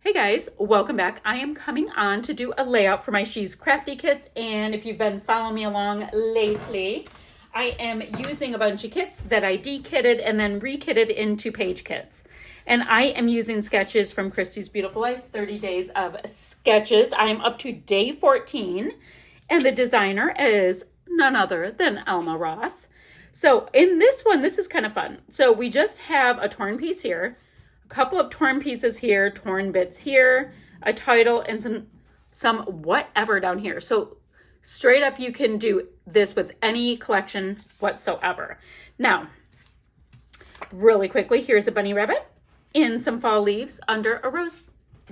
Hey guys, welcome back. I am coming on to do a layout for my She's Crafty kits, and if you've been following me along lately, I am using a bunch of kits that I de-kitted and then re-kitted into page kits. And I am using sketches from Christy's Beautiful Life, 30 Days of Sketches. I am up to day 14, and the designer is none other than Alma Ross. So in this one, this is kind of fun. So we just have a torn piece here, couple of torn pieces here, torn bits here, a title, and some whatever down here. So straight up, you can do this with any collection whatsoever. Now, really quickly, here's a bunny rabbit in some fall leaves under a rose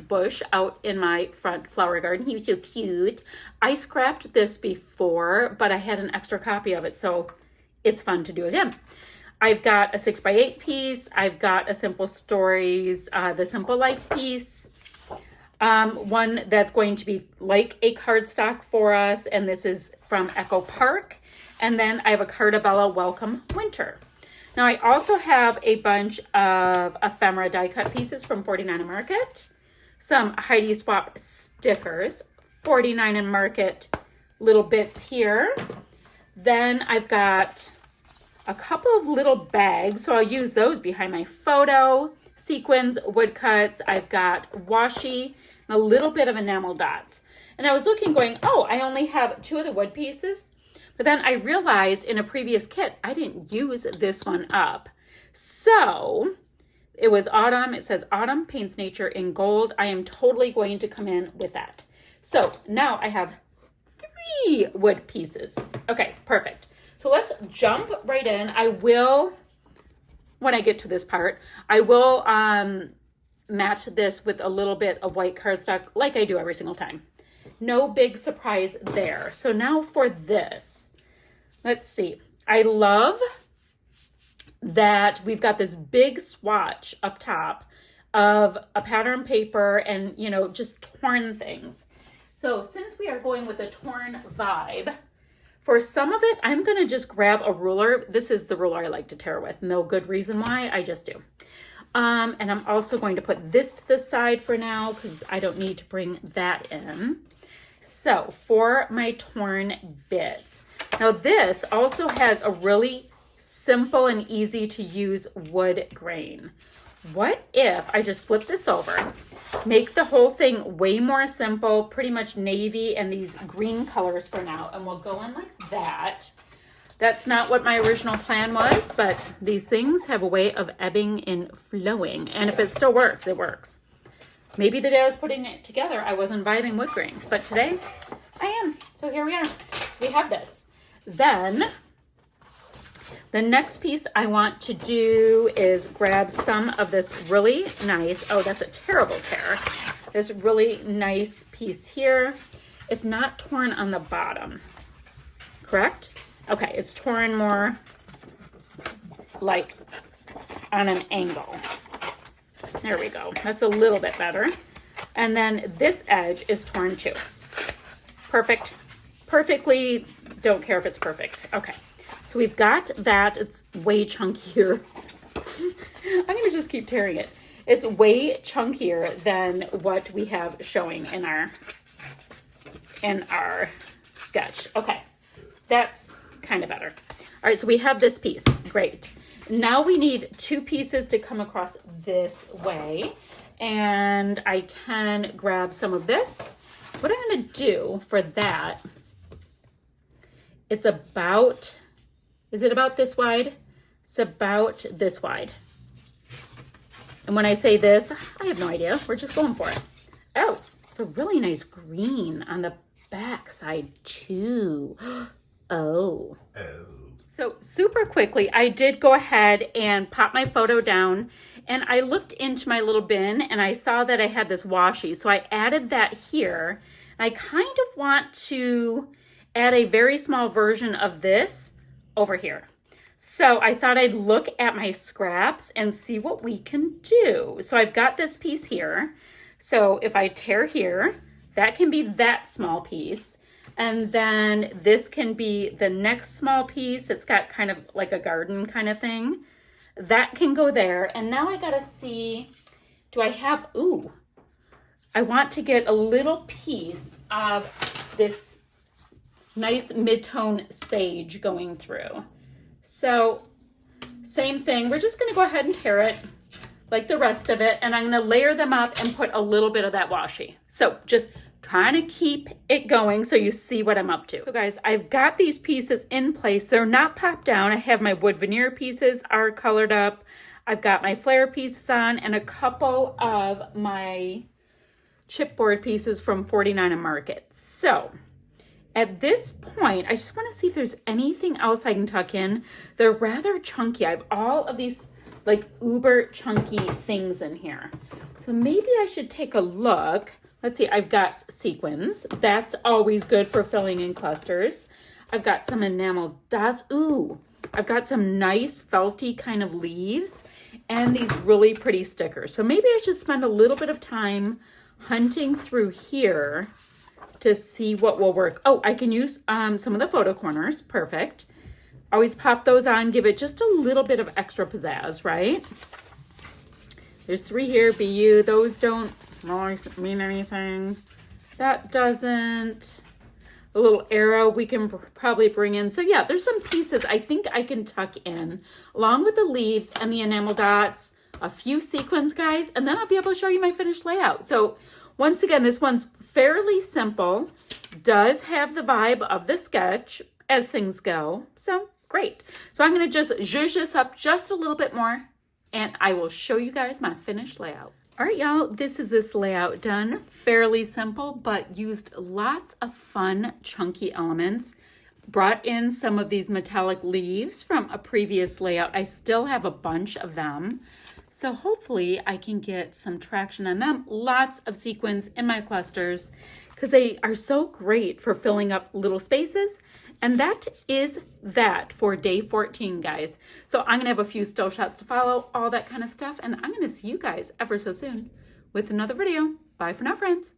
bush out in my front flower garden. He was so cute. I scrapped this before, but I had an extra copy of it, so it's fun to do again. I've got a 6x8 piece. I've got a Simple Stories, the Simple Life piece. One that's going to be like a cardstock for us. And this is from Echo Park. And then I have a Cardabella Welcome Winter. Now I also have a bunch of ephemera die cut pieces from 49 and Market. Some Heidi Swap stickers, 49 and Market little bits here. Then I've got a couple of little bags, so I'll use those behind my photo, sequins, woodcuts. I've got washi, and a little bit of enamel dots. And I was looking going, oh, I only have 2 of the wood pieces. But then I realized in a previous kit, I didn't use this one up. So it was autumn. It says Autumn Paints Nature in gold. I am totally going to come in with that. So now I have 3 wood pieces. Okay, perfect. So let's jump right in. I will, when I get to this part, I will match this with a little bit of white cardstock like I do every single time. No big surprise there. So now for this, let's see. I love that we've got this big swatch up top of a pattern paper and, you know, just torn things. So since we are going with a torn vibe, for some of it, I'm going to just grab a ruler. This is the ruler I like to tear with. No good reason why, I just do. And I'm also going to put this to the side for now because I don't need to bring that in. So for my torn bits. Now this also has a really simple and easy to use wood grain. What if I just flip this over, make the whole thing way more simple, pretty much navy and these green colors for now, and we'll go in like that. That's not what my original plan was, but these things have a way of ebbing and flowing, and if it still works, it works. Maybe the day I was putting it together, I wasn't vibing wood grain, but today I am. So here we are. So we have this. Then the next piece I want to do is grab some of this really nice, oh, that's a terrible tear. This really nice piece here. It's not torn on the bottom, correct? Okay, it's torn more like on an angle. There we go. That's a little bit better. And then this edge is torn too. Perfect. Perfectly, don't care if it's perfect. Okay. So we've got that. It's way chunkier. I'm going to just keep tearing it. It's way chunkier than what we have showing in our sketch. Okay, that's kind of better. All right, so we have this piece. Great. Now we need 2 pieces to come across this way. And I can grab some of this. What I'm going to do for that, it's about... Is it about this wide? It's about this wide. And when I say this, I have no idea. We're just going for it. Oh, it's a really nice green on the back side too. Oh. So super quickly, I did go ahead and pop my photo down, and I looked into my little bin and I saw that I had this washi. So I added that here. I kind of want to add a very small version of this over here. So I thought I'd look at my scraps and see what we can do. So I've got this piece here. So if I tear here, that can be that small piece. And then this can be the next small piece. It's got kind of like a garden kind of thing. That can go there. And now I gotta see, do I have, ooh, I want to get a little piece of this nice mid-tone sage going through. So same thing, we're just gonna go ahead and tear it like the rest of it, and I'm gonna layer them up and put a little bit of that washi. So just trying to keep it going so you see what I'm up to. So guys, I've got these pieces in place. They're not popped down. I have my wood veneer pieces are colored up. I've got my flare pieces on and a couple of my chipboard pieces from 49 and Market. So at this point, I just want to see if there's anything else I can tuck in. They're rather chunky. I have all of these like uber chunky things in here. So maybe I should take a look. Let's see, I've got sequins. That's always good for filling in clusters. I've got some enamel dots. Ooh, I've got some nice felty kind of leaves and these really pretty stickers. So maybe I should spend a little bit of time hunting through here to see what will work. Oh, I can use some of the photo corners. Perfect. Always pop those on, give it just a little bit of extra pizzazz, right? There's 3 here, BU. Those don't mean anything. That doesn't. A little arrow we can probably bring in. So yeah, there's some pieces I think I can tuck in along with the leaves and the enamel dots, a few sequins, guys, and then I'll be able to show you my finished layout. So once again, this one's fairly simple, does have the vibe of the sketch as things go. So great. So I'm going to just zhuzh this up just a little bit more and I will show you guys my finished layout. All right, y'all, this is this layout done. Fairly simple, but used lots of fun, chunky elements. Brought in some of these metallic leaves from a previous layout. I still have a bunch of them. So hopefully I can get some traction on them. Lots of sequins in my clusters because they are so great for filling up little spaces. And that is that for day 14, guys. So I'm going to have a few still shots to follow, all that kind of stuff. And I'm going to see you guys ever so soon with another video. Bye for now, friends.